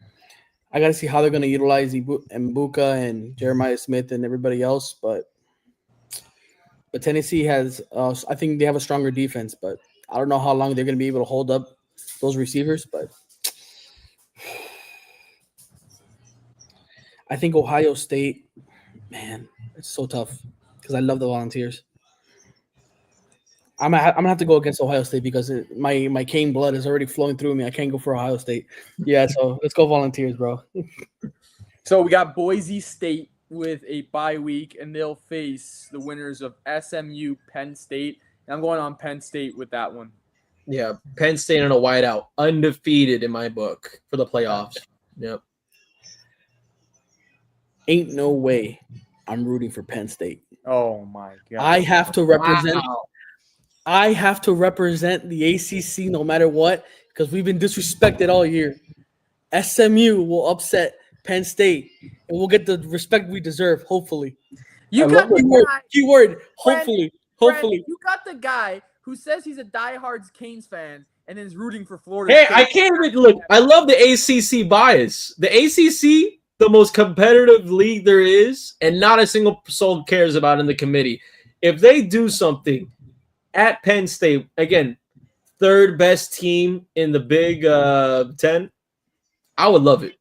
I got to see how they're going to utilize Mbuka and Jeremiah Smith and everybody else. But Tennessee has, I think they have a stronger defense, but I don't know how long they're going to be able to hold up those receivers. But I think Ohio State, man, it's so tough because I love the Volunteers. I'm gonna have to go against Ohio State because my Cane blood is already flowing through me. I can't go for Ohio State. Yeah, so let's go Volunteers, bro. So we got Boise State with a bye week, and they'll face the winners of SMU Penn State. And I'm going on Penn State with that one. Yeah, Penn State in a whiteout, undefeated in my book for the playoffs. Yep. Ain't no way I'm rooting for Penn State. Oh my god! I have to represent. Wow. I have to represent the ACC no matter what because we've been disrespected all year. SMU will upset Penn State, and we'll get the respect we deserve. Hopefully, You got the guy. keyword. Hopefully. You got the guy who says he's a diehard Canes fan and is rooting for Florida. Hey, State. I can't even look. I love the ACC bias. The ACC, the most competitive league there is, and not a single soul cares about in the committee. If they do something at Penn State, again, third best team in the Big Ten, I would love it.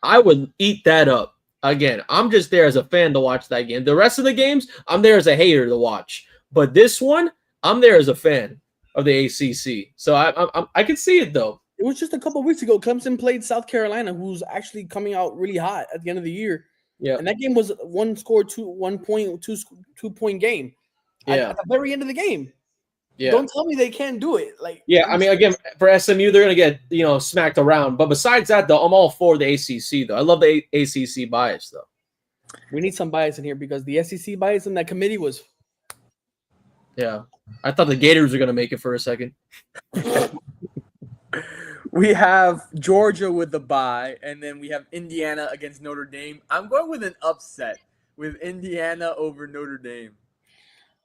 I would eat that up. Again, I'm just there as a fan to watch that game. The rest of the games, I'm there as a hater to watch. But this one, I'm there as a fan of the ACC. So I can see it, though. It was just a couple of weeks ago. Clemson played South Carolina, who's actually coming out really hot at the end of the year. Yeah. And that game was 2-point game. Yeah. At the very end of the game. Yeah. Don't tell me they can't do it. I mean, again, for SMU, they're gonna get smacked around. But besides that, though, I'm all for the ACC. Though I love the ACC bias, though. We need some bias in here because the SEC bias in that committee was. Yeah, I thought the Gators were gonna make it for a second. We have Georgia with the bye, and then we have Indiana against Notre Dame. I'm going with an upset with Indiana over Notre Dame.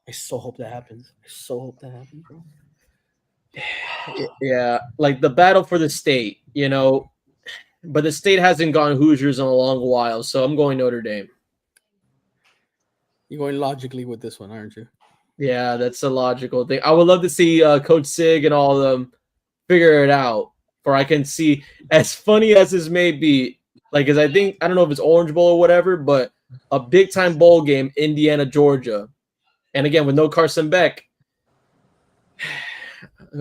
I so hope that happens. Bro. Yeah, like the battle for the state, but the state hasn't gone Hoosiers in a long while, so I'm going Notre Dame. You're going logically with this one, aren't you? Yeah, that's a logical thing. I would love to see Coach Sig and all of them figure it out, for I can see, as funny as this may be, because I don't know if it's Orange Bowl or whatever, but a big-time bowl game, Indiana, Georgia. And again, with no Carson Beck,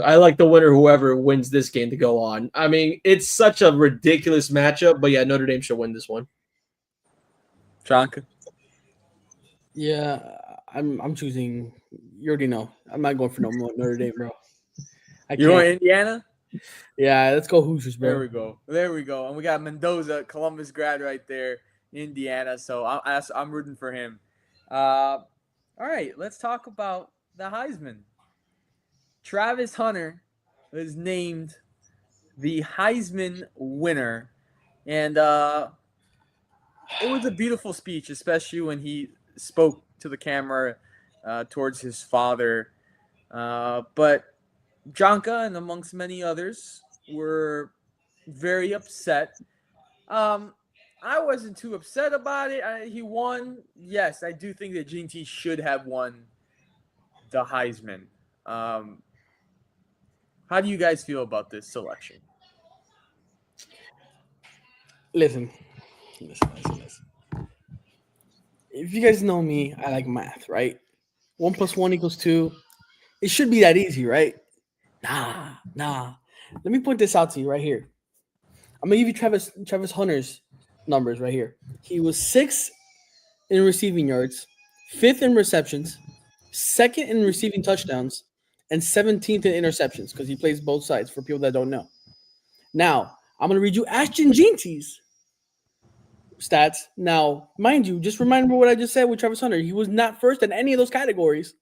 I like the winner, whoever wins this game, to go on. I mean, it's such a ridiculous matchup, but yeah, Notre Dame should win this one. Jonka? Yeah, I'm choosing. You already know. I'm not going for no more Notre Dame, bro. You going Indiana? Yeah, let's go Hoosiers, bro. There we go. And we got Mendoza, Columbus grad right there, Indiana. So I'm rooting for him. All right, let's talk about the Heisman. Travis Hunter was named the Heisman winner, and it was a beautiful speech, especially when he spoke to the camera towards his father. But Jonka and amongst many others were very upset. I wasn't too upset about it. He won. Yes, I do think that Gene T should have won the Heisman. How do you guys feel about this selection? Listen. If you guys know me, I like math, right? 1 + 1 = 2. It should be that easy, right? Nah. Let me point this out to you right here. I'm gonna give you Travis Hunter's numbers right here. He was 6th in receiving yards, 5th in receptions, 2nd in receiving touchdowns, and 17th in interceptions because he plays both sides for people that don't know. Now, I'm going to read you Ashton Jeanty's stats. Now, mind you, just remember what I just said with Travis Hunter. He was not first in any of those categories.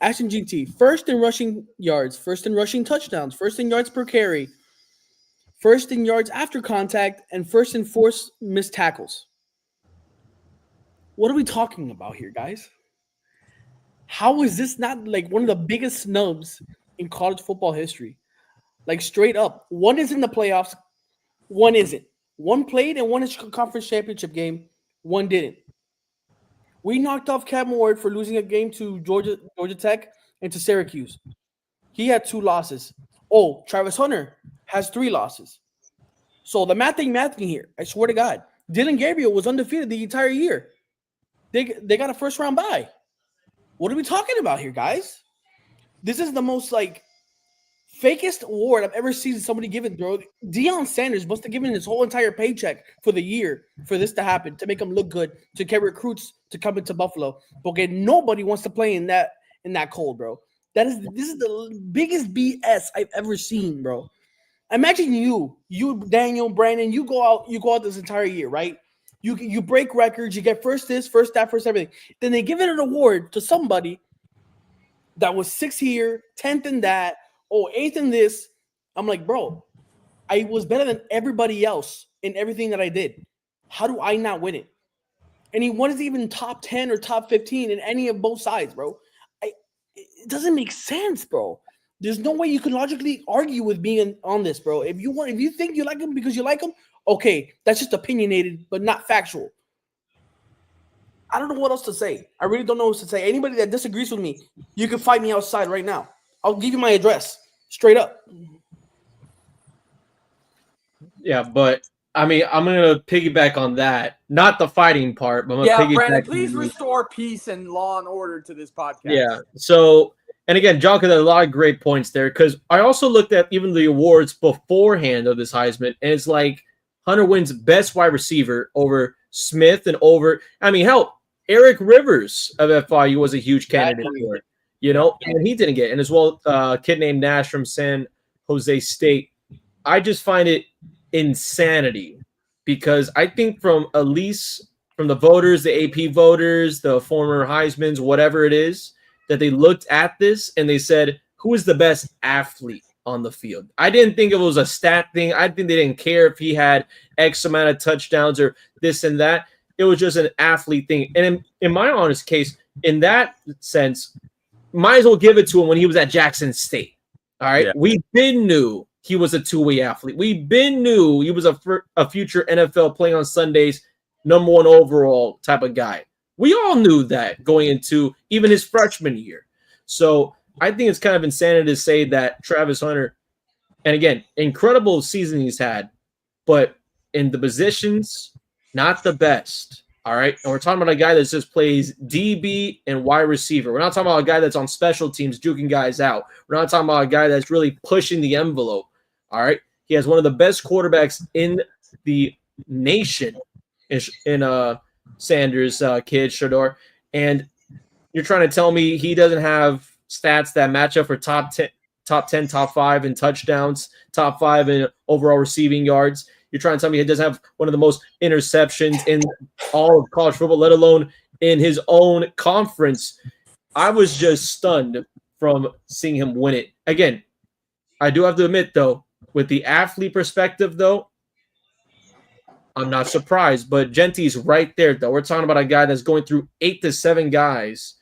Ashton Jeanty, 1st in rushing yards, 1st in rushing touchdowns, 1st in yards per carry, 1st in yards after contact, and 1st in forced missed tackles. What are we talking about here, guys? How is this not like one of the biggest snubs in college football history? Like straight up, one is in the playoffs, one isn't. One played and one is conference championship game. One didn't. We knocked off Cam Ward for losing a game to Georgia Tech and to Syracuse. He had 2 losses. Oh, Travis Hunter has 3 losses. So the math ain't mathing here. I swear to God. Dylan Gabriel was undefeated the entire year. They got a first round bye. What are we talking about here, guys? This is the most like fakest award I've ever seen somebody given, bro. Deion Sanders must have given his whole entire paycheck for the year for this to happen, to make him look good, to get recruits to come into Buffalo. Okay, nobody wants to play in that cold, bro. This is the biggest BS I've ever seen, bro. Imagine you, Daniel, Brandon, you go out this entire year, right? You break records, you get first this, first that, first everything. Then they give it an award to somebody that was 6th here, 10th in that, 8th in this. I'm like, bro, I was better than everybody else in everything that I did. How do I not win it? And he wasn't even top 10 or top 15 in any of both sides, bro. It doesn't make sense, bro. There's no way you can logically argue with being on this, bro. If you think you like him because you like him, okay, that's just opinionated, but not factual. I don't know what else to say. I really don't know what to say. Anybody that disagrees with me, you can fight me outside right now. I'll give you my address straight up. Yeah, but I mean, I'm gonna piggyback on that. Not the fighting part, but I'm gonna Yeah, piggyback. Brandon, please restore peace and law and order to this podcast. Yeah. So, and again, John had a lot of great points there because I also looked at even the awards beforehand of this Heisman, and it's like Hunter wins best wide receiver over Smith and over. I mean, hell, Eric Rivers of FIU was a huge candidate for it, and he didn't get it. And as well, a kid named Nash from San Jose State. I just find it insanity because I think from at least from the voters, the AP voters, the former Heismans, whatever it is, that they looked at this and they said, who is the best athlete on the field? I didn't think it was a stat thing. I think they didn't care if he had X amount of touchdowns or this and that. It was just an athlete thing. And in my honest case, in that sense, might as well give it to him when he was at Jackson State. All right. Yeah. We been knew he was a two-way athlete. We been knew he was a future NFL playing on Sundays, number 1 overall type of guy. We all knew that going into even his freshman year. So I think it's kind of insanity to say that Travis Hunter, and again, incredible season he's had, but in the positions, not the best. All right. And we're talking about a guy that just plays DB and wide receiver. We're not talking about a guy that's on special teams juking guys out. We're not talking about a guy that's really pushing the envelope. All right. He has one of the best quarterbacks in the nation in Sanders, kid, Shador. And you're trying to tell me he doesn't have stats that match up for top 10, top 5 in touchdowns, top 5 in overall receiving yards. You're trying to tell me he doesn't have one of the most interceptions in all of college football, let alone in his own conference. I was just stunned from seeing him win it. Again, I do have to admit, though, with the athlete perspective, though, I'm not surprised. But Genty's right there, though. We're talking about a guy that's going through 8 to 7 guys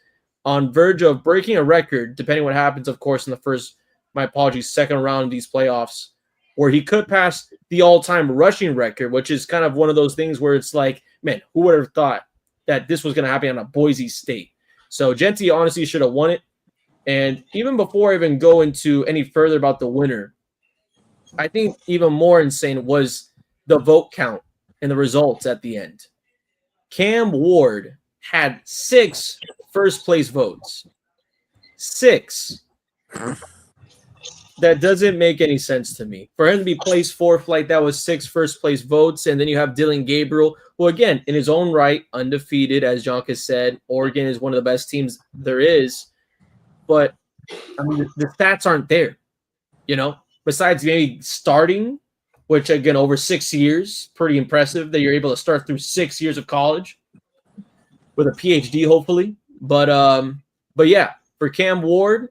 on verge of breaking a record, depending what happens, of course, in the first, my apologies, second round of these playoffs, where he could pass the all-time rushing record, which is kind of one of those things where it's like, man, who would have thought that this was going to happen on a Boise State? So Genty honestly should have won it. And even before I even go into any further about the winner, I think even more insane was the vote count and the results at the end. Cam Ward had 6 first-place votes. 6. That doesn't make any sense to me. For him to be placed 4th, like that was 6 first-place votes, and then you have Dylan Gabriel, who, again, in his own right, undefeated, as Jonka said. Oregon is one of the best teams there is. But, I mean, the stats aren't there, Besides maybe starting, which, again, over 6 years, pretty impressive that you're able to start through 6 years of college with a PhD, hopefully. But yeah, for Cam Ward,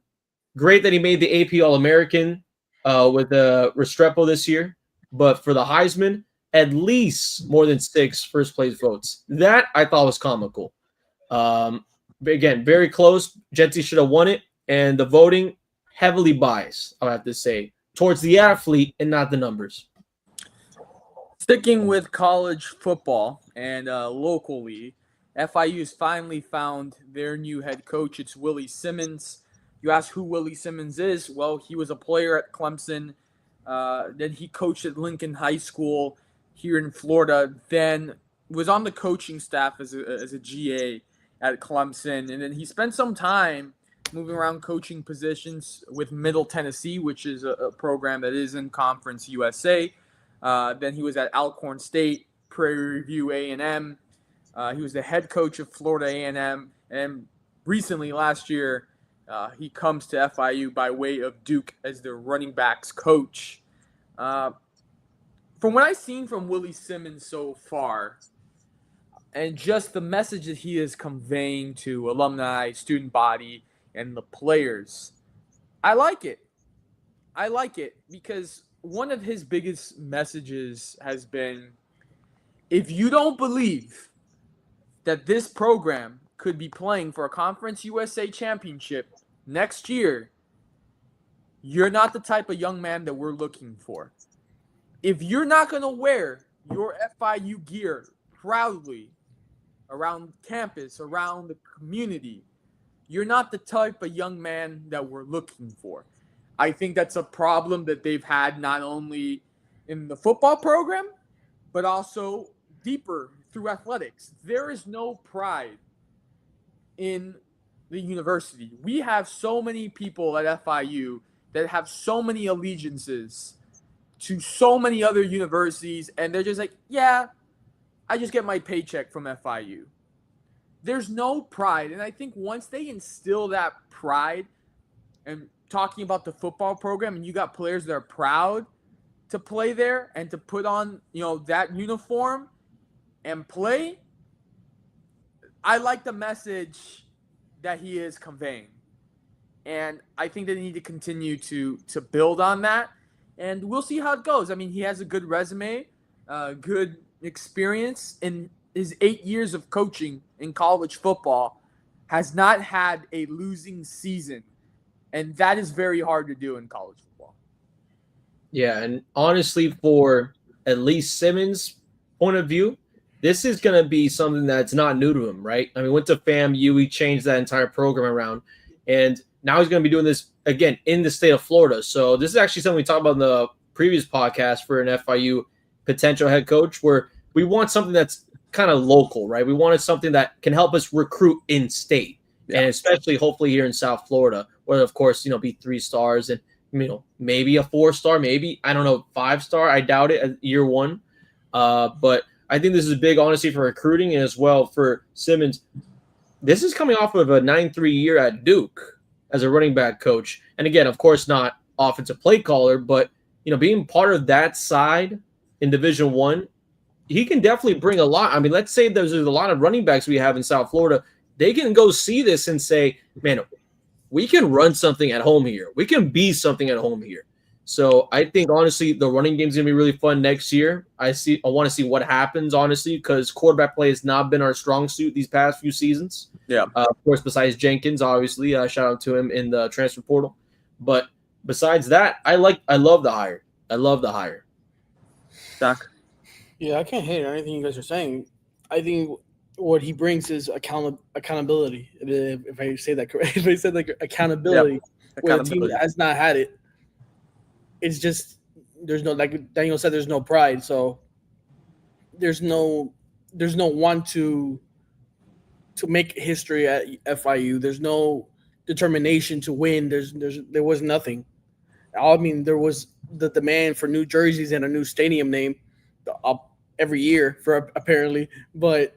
great that he made the AP All-American with Restrepo this year. But for the Heisman, at least more than 6 first-place votes. That I thought was comical. again, very close. Gentry should have won it, and the voting heavily biased, I'll have to say, towards the athlete and not the numbers. Sticking with college football and locally, FIU's finally found their new head coach. It's Willie Simmons. You ask who Willie Simmons is? Well, he was a player at Clemson. Then he coached at Lincoln High School here in Florida. Then was on the coaching staff as a GA at Clemson. And then he spent some time moving around coaching positions with Middle Tennessee, which is a program that is in Conference USA. Then he was at Alcorn State, Prairie View A&M. He was the head coach of Florida A&M. And recently, last year, he comes to FIU by way of Duke as their running backs coach. From what I've seen from Willie Simmons so far, and just the message that he is conveying to alumni, student body, and the players, I like it. I like it because one of his biggest messages has been, if you don't believe that this program could be playing for a Conference USA championship next year, you're not the type of young man that we're looking for. If you're not going to wear your FIU gear proudly around campus, around the community, you're not the type of young man that we're looking for. I think that's a problem that they've had not only in the football program, but also deeper through athletics. There is no pride in the university. We have so many people at FIU that have so many allegiances to so many other universities, and they're just like, yeah, I just get my paycheck from FIU. There's no pride, and I think once they instill that pride, and talking about the football program, and you got players that are proud to play there and to put on, that uniform and play, I like the message that he is conveying. And I think they need to continue to build on that. And we'll see how it goes. I mean, he has a good resume, good experience. In his 8 years of coaching in college football, has not had a losing season. And that is very hard to do in college football. Yeah, and honestly, for at least Simmons' point of view, this is going to be something that's not new to him, right? I mean, went to FAMU, he changed that entire program around, and now he's going to be doing this again in the state of Florida. So this is actually something we talked about in the previous podcast for an FIU potential head coach, where we want something that's kind of local, right? We wanted something that can help us recruit in state, and especially hopefully here in South Florida, where of course, be 3 stars and maybe a 4-star, maybe, I don't know, 5-star. I doubt it at year 1. But I think this is big, honestly, for recruiting and as well for Simmons. This is coming off of a 9-3 year at Duke as a running back coach. And again, of course, not offensive play caller, but, being part of that side in Division I, he can definitely bring a lot. I mean, let's say there's a lot of running backs we have in South Florida. They can go see this and say, man, we can run something at home here. We can be something at home here. So I think, honestly, the running game is going to be really fun next year. I want to see what happens, honestly, because quarterback play has not been our strong suit these past few seasons. Yeah. Of course, besides Jenkins, obviously, shout out to him in the transfer portal. But besides that, I love the hire. I love the hire. Doc? Yeah, I can't hate anything you guys are saying. I think what he brings is accountability. If I say that correctly, if I said accountability, where the team has not had it. It's just there's no, like Daniel said, there's no pride. So there's no want to make history at FIU. There's no determination to win. There was nothing. I mean, there was the demand for new jerseys and a new stadium name up every year for apparently, but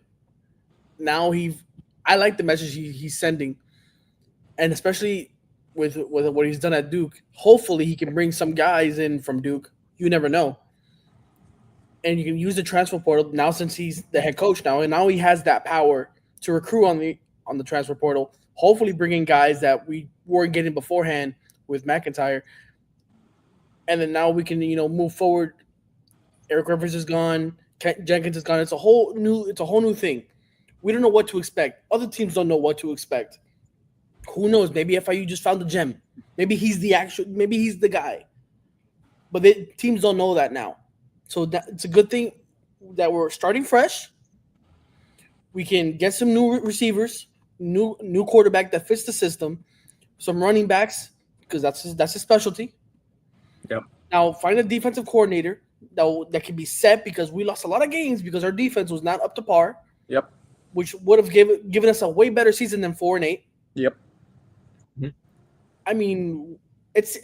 now I like the message he's sending, and especially with what he's done at Duke. Hopefully, he can bring some guys in from Duke. You never know, and you can use the transfer portal now since he's the head coach now, and now he has that power to recruit on the transfer portal. Hopefully, bringing guys that we weren't getting beforehand with McIntyre, and then now we can move forward. Eric Rivers is gone. Jenkins is gone. It's a whole new thing. We don't know what to expect. Other teams don't know what to expect. Who knows? Maybe FIU just found the gem. Maybe he's the guy. But teams don't know that now. So it's a good thing that we're starting fresh. We can get some new receivers, new quarterback that fits the system, some running backs because that's his specialty. Yep. Now find a defensive coordinator that can be set because we lost a lot of games because our defense was not up to par. Yep. Which would have given us a way better season than 4-8. Yep. Mm-hmm. I mean, it's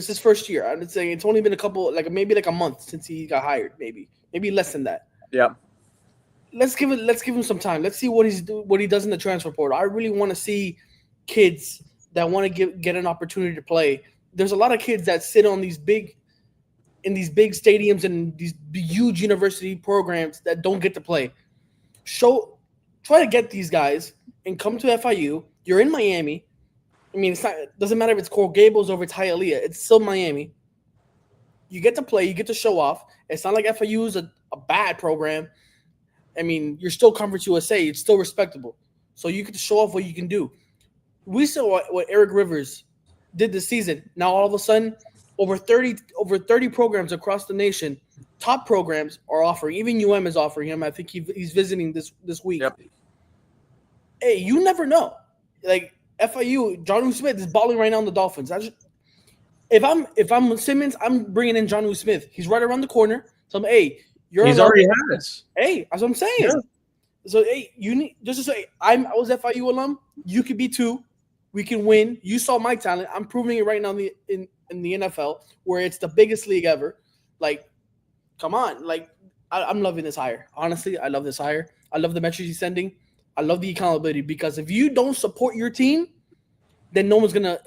his first year. I'm saying it's only been a couple, maybe a month since he got hired. Maybe less than that. Yeah. Let's give him some time. Let's see what he does in the transfer portal. I really want to see kids that want to get an opportunity to play. There's a lot of kids that sit on these big stadiums and these huge university programs that don't get to play. Try to get these guys and come to FIU. You're in Miami. I mean, it doesn't matter if it's Coral Gables or if it's Hialeah. It's still Miami. You get to play. You get to show off. It's not like FIU is a bad program. I mean, you're still Conference USA. It's still respectable. So you get to show off what you can do. We saw what Eric Rivers did this season. Now, all of a sudden, over 30 programs across the nation, top programs are offering. Even UM is offering him. I think he's visiting this week. Yep. Hey, you never know. Like FIU, Jonnu Smith is balling right now on the Dolphins. If I'm Simmons, I'm bringing in Jonnu Smith. He's right around the corner. So he's already has. Hey, that's what I'm saying. Yeah. So you need just to say I was FIU alum. You could be too. We can win. You saw my talent. I'm proving it right now in the NFL, where it's the biggest league ever. Like, come on. Like, I'm loving this hire. Honestly, I love this hire. I love the message he's sending. I love the accountability because if you don't support your team, then no one's gonna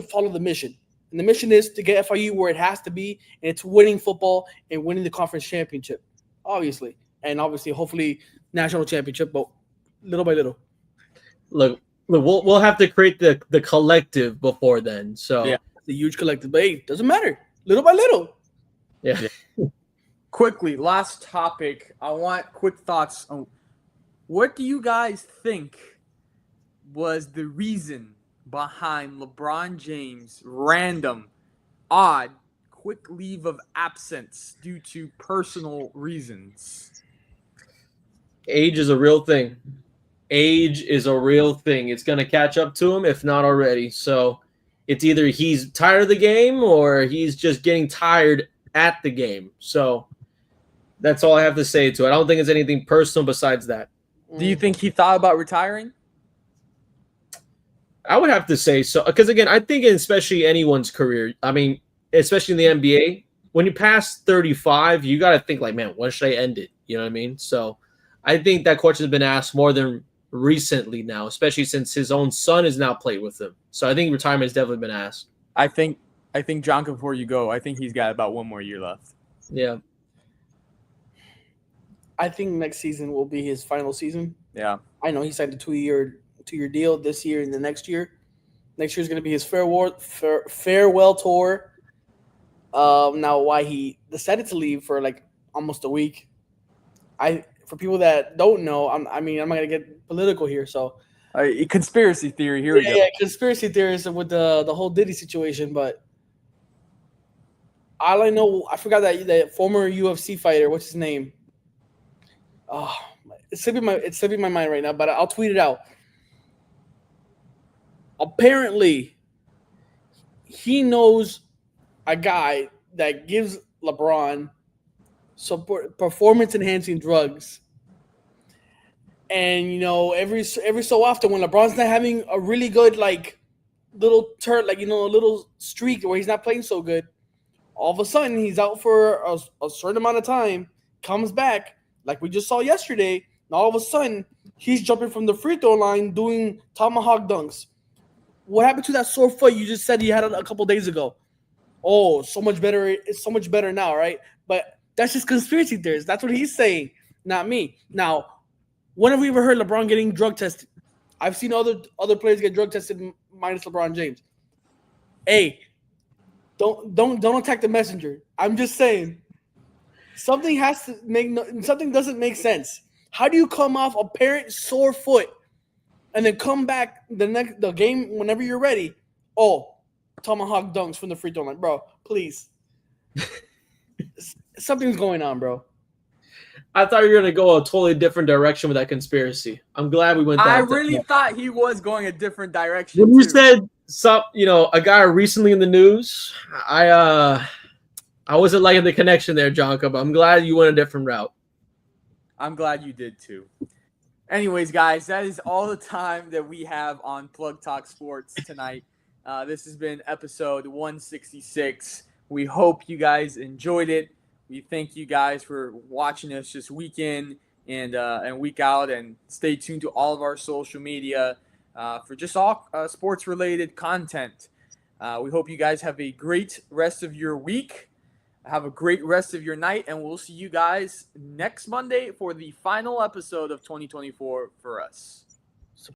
follow the mission. And the mission is to get FIU where it has to be, and it's winning football and winning the conference championship, obviously, and hopefully national championship, but little by little. Look, we'll have to create the collective before then. So yeah, it's a huge collective, but hey, doesn't matter, little by little. Yeah. Quickly, last topic. I want quick thoughts on what do you guys think was the reason behind LeBron James' random, odd, quick leave of absence due to personal reasons? Age is a real thing. It's going to catch up to him, if not already. So it's either he's tired of the game or he's just getting tired at the game. So that's all I have to say to it. I don't think it's anything personal besides that. Do you think he thought about retiring? I would have to say so. Because, again, I think especially anyone's career, I mean, especially in the NBA, when you pass 35, you got to think like, man, when should I end it? You know what I mean? So I think that question has been asked more than recently now, especially since his own son has now played with him. So I think retirement has definitely been asked. I think, John, before you go, I think he's got about one more year left. Yeah. I think next season will be his final season. Yeah. I know he signed a two-year deal this year and the next year. Next year is going to be his farewell tour. Now, why he decided to leave for like almost a week, for people that don't know, I'm not going to get political here. So, conspiracy theory. Here we go. Yeah, conspiracy theories with the whole Diddy situation. But all I know, I forgot that former UFC fighter. What's his name? Oh, it's slipping my mind right now. But I'll tweet it out. Apparently, he knows a guy that gives LeBron performance-enhancing drugs. And, every so often when LeBron's not having a really good, little a little streak where he's not playing so good, all of a sudden he's out for a certain amount of time, comes back, like we just saw yesterday, and all of a sudden he's jumping from the free throw line doing tomahawk dunks. What happened to that sore foot you just said he had a couple days ago? Oh, so much better. It's so much better now, right? But that's just conspiracy theories. That's what he's saying, not me. Now, when have we ever heard LeBron getting drug tested? I've seen other players get drug tested minus LeBron James. Hey, don't attack the messenger. I'm just saying something doesn't make sense. How do you come off a parent sore foot and then come back the game whenever you're ready? Oh, tomahawk dunks from the free throw line, bro. Please, something's going on, bro. I thought you were gonna go a totally different direction with that conspiracy. I'm glad we went that. I really thought he was going a different direction. When you said a guy recently in the news, I wasn't liking the connection there, Jonka, but I'm glad you went a different route. I'm glad you did too. Anyways, guys, that is all the time that we have on Plug Talk Sports tonight. This has been episode 166. We hope you guys enjoyed it. We thank you guys for watching us this weekend and week out, and stay tuned to all of our social media for just all sports-related content. We hope you guys have a great rest of your week. Have a great rest of your night, and we'll see you guys next Monday for the final episode of 2024 for us.